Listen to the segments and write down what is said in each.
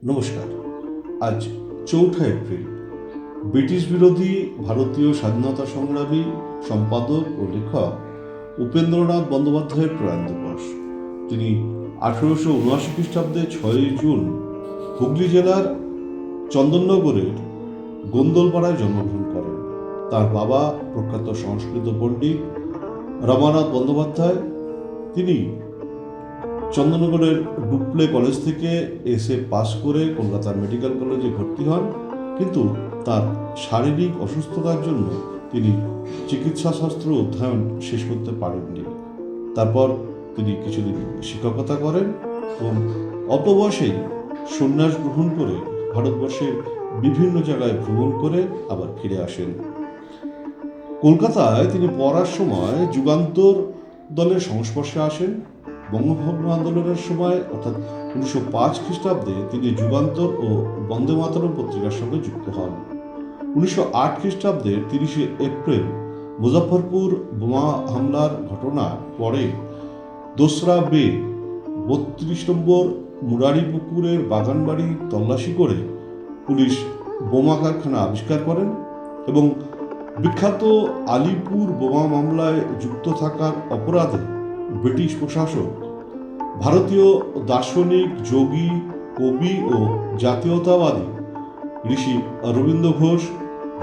নমস্কার। আজ 4 April British বিরোধী ভারতীয় স্বাধীনতা সংগ্রামী সম্পাদক ও লেখক উপেন্দ্রনাথ বন্দ্যোপাধ্যায়ের প্রয়াণ দিবস। তিনি 1879 খ্রিস্টাব্দে 6 জুন হুগলি জেলার চন্দননগরের গোন্দলপাড়ায় জন্মগ্রহণ করেন। তার বাবা প্রখ্যাত সংস্কৃত পণ্ডিত রমানাথ বন্দ্যোপাধ্যায়। তিনি চন্দননগরের ডুপ্লে কলেজ থেকে এসএ পাস করে কলকাতার মেডিকেল কলেজে ভর্তি হন, কিন্তু তার শারীরিক অসুস্থতার জন্য তিনি চিকিৎসাশাস্ত্র অধ্যয়ন শেষ করতে পারেননি। তারপর তিনি কিছুদিন শিক্ষকতা করেন এবং অল্প বয়সেই সন্ন্যাস গ্রহণ করে ভারতবর্ষের বিভিন্ন জায়গায় ভ্রমণ করে আবার ফিরে আসেন। কলকাতায় তিনি পড়ার সময় যুগান্তর দলের সংস্পর্শে আসেন। বঙ্গভঙ্গ আন্দোলনের সময় অর্থাৎ 1905 খ্রিস্টাব্দে তিনি যুগান্তর ও বন্দে মাতরম পত্রিকার সঙ্গে যুক্ত হন। 1908 খ্রিস্টাব্দের 30 এপ্রিল মুজফ্ফরপুর বোমা হামলার ঘটনার পরে 2রা মে 32 নম্বর মুরারিপুকুরের বাগানবাড়ি তল্লাশি করে পুলিশ বোমা কারখানা আবিষ্কার করেন এবং বিখ্যাত আলিপুর বোমা মামলায় যুক্ত থাকার অপরাধে ব্রিটিশ প্রশাসক ভারতীয় দার্শনিক, যোগী, কবি ও জাতীয়তাবাদী ঋষি অরবিন্দ ঘোষ,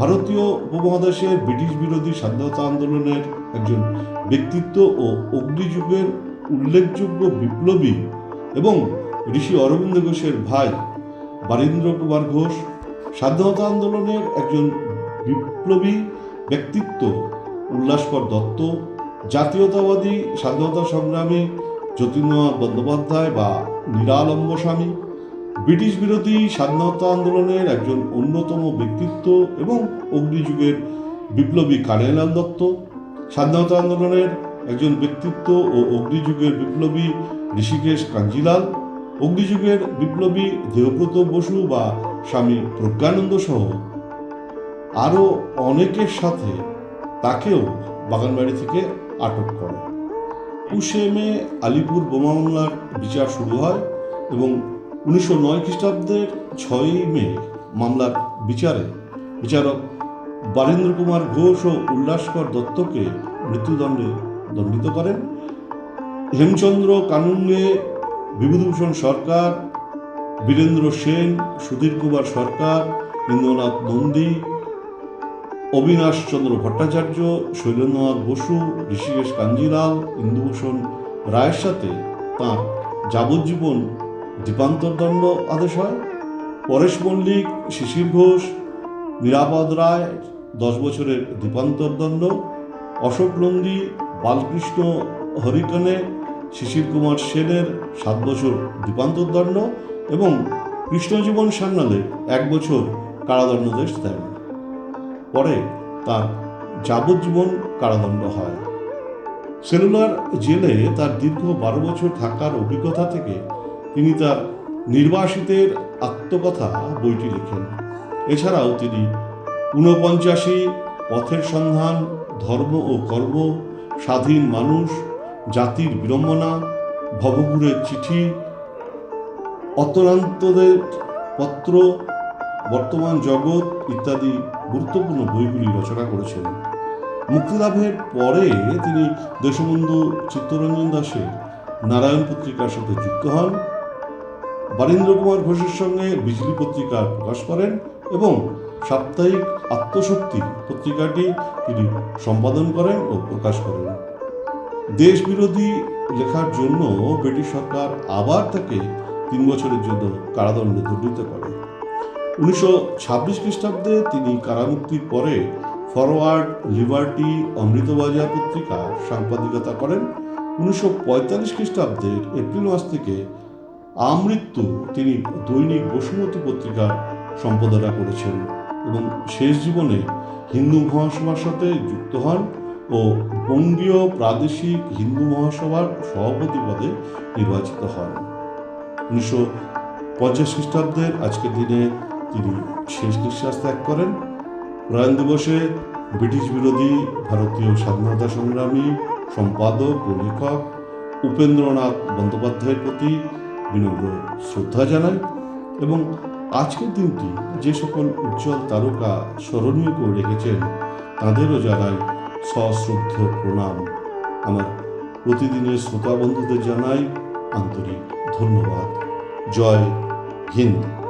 ভারতীয় উপমহাদেশের ব্রিটিশ বিরোধী স্বাধীনতা আন্দোলনের একজন ব্যক্তিত্ব ও অগ্নিযুগের উল্লেখযোগ্য বিপ্লবী এবং ঋষি অরবিন্দ ঘোষের ভাই বারীন্দ্র কুমার ঘোষ, স্বাধীনতা আন্দোলনের একজন বিপ্লবী ব্যক্তিত্ব উল্লাসকর দত্ত, জাতীয়তাবাদী স্বাধীনতা সংগ্রামী যতীন্দ্রনাথ বন্দ্যোপাধ্যায় বা নিরালম্ব স্বামী, ব্রিটিশ বিরোধী স্বাধীনতা আন্দোলনের একজন অন্যতম ব্যক্তিত্ব এবং অগ্নিযুগের বিপ্লবী কানাইলাল দত্ত, স্বাধীনতা আন্দোলনের একজন ব্যক্তিত্ব ও অগ্নিযুগের বিপ্লবী ঋষিকেশ কাঞ্জিলাল, অগ্নিযুগের বিপ্লবী দেবব্রত বসু বা স্বামী প্রজ্ঞানন্দ সহ আরও অনেকের সাথে তাকেও বাগানবাড়ি থেকে আটক করে। 21 মে আলিপুর বোমা মামলার বিচার শুরু হয় এবং 1909 খ্রিস্টাব্দের 6 মে মামলার বিচারে বিচারক বারীন্দ্র কুমার ঘোষ ও উল্লাসকর দত্তকে মৃত্যুদণ্ডে দণ্ডিত করেন। হেমচন্দ্র কানুঙ্গে, বিভূতিভূষণ সরকার, বীরেন্দ্র সেন, সুধীর কুমার সরকার, ইন্দ্রনাথ নন্দী, অবিনাশ চন্দ্র ভট্টাচার্য, শৈলেন্দ্রনাথ বসু, ঋষিকেশ কাঞ্জিলাল, ইন্দুভূষণ রায়ের সাথে তাঁর যাবজ্জীবন দ্বীপান্তর দণ্ড আদেশ হয়। পরেশ মল্লিক, শিশির ঘোষ, নিরাপদ রায় 10 বছরের দ্বীপান্তর দণ্ড, অশোক নন্দী, বালকৃষ্ণ হরিকনে, শিশির কুমার সেনের 7 বছর দ্বীপান্তর দণ্ড এবং কৃষ্ণজীবন সান্যালের 1 বছর কারাদণ্ডাদেশ দেন। পরে তার যাবজ্জীবন কারাদণ্ড হয়। সেলুলার জেলে তার দীর্ঘ 12 বছর থাকার অভিজ্ঞতা থেকে তিনি তার নির্বাসিতের আত্মকথা বইটি লেখেন। এছাড়াও তিনি 49, পথের সন্ধান, ধর্ম ও কর্ম, স্বাধীন মানুষ, জাতির বিড়ম্বনা, ভবঘুরের চিঠি, অতরান্তদের পত্র, বর্তমান জগৎ ইত্যাদি গুরুত্বপূর্ণ বইগুলি রচনা করেছেন। মুক্তিলাভের পরে তিনি দেশবন্ধু চিত্তরঞ্জন দাসের নারায়ণ পত্রিকার সাথে যুক্ত হন, বারীন্দ্র কুমার ঘোষের সঙ্গে বিজলি পত্রিকা প্রকাশ করেন এবং সাপ্তাহিক আত্মশক্তি পত্রিকাটি তিনি সম্পাদন করেন ও প্রকাশ করেন। দেশ বিরোধী লেখার জন্য ব্রিটিশ সরকার আবার তাকে 3 বছরের জন্য কারাদণ্ডে দণ্ডিত করে। 1926 খ্রিস্টাব্দে তিনি কারামুক্তির পরে ফরওয়ার্ড, লিবার্টি, অমৃতবাজার পত্রিকার সাংবাদিকতা করেন। 1945 খ্রিস্টাব্দের এপ্রিল মাস থেকে আমৃত্যু তিনি দৈনিক বসুমতী পত্রিকার সম্পাদনা করেছেন এবং শেষ জীবনে হিন্দু মহাসভার সাথে যুক্ত হন ও বঙ্গীয় প্রাদেশিক হিন্দু মহাসভার সভাপতি পদে নির্বাচিত হন। 1950 খ্রিস্টাব্দের আজকের দিনে তিনি শেষ নিঃশ্বাস ত্যাগ করেন। প্রয়াণ দিবসে ব্রিটিশ বিরোধী ভারতীয় স্বাধীনতা সংগ্রামী সম্পাদক ও লেখক উপেন্দ্রনাথ বন্দ্যোপাধ্যায়ের প্রতি বিনম্র শ্রদ্ধা জানাই এবং আজকের দিনটি যে সকল উজ্জ্বল তারকা স্মরণীয় করে রেখেছেন তাদেরও জানাই সশ্রদ্ধ প্রণাম। আমার প্রতিদিনের শ্রোতা বন্ধুদের জানাই আন্তরিক ধন্যবাদ। জয় হিন্দ।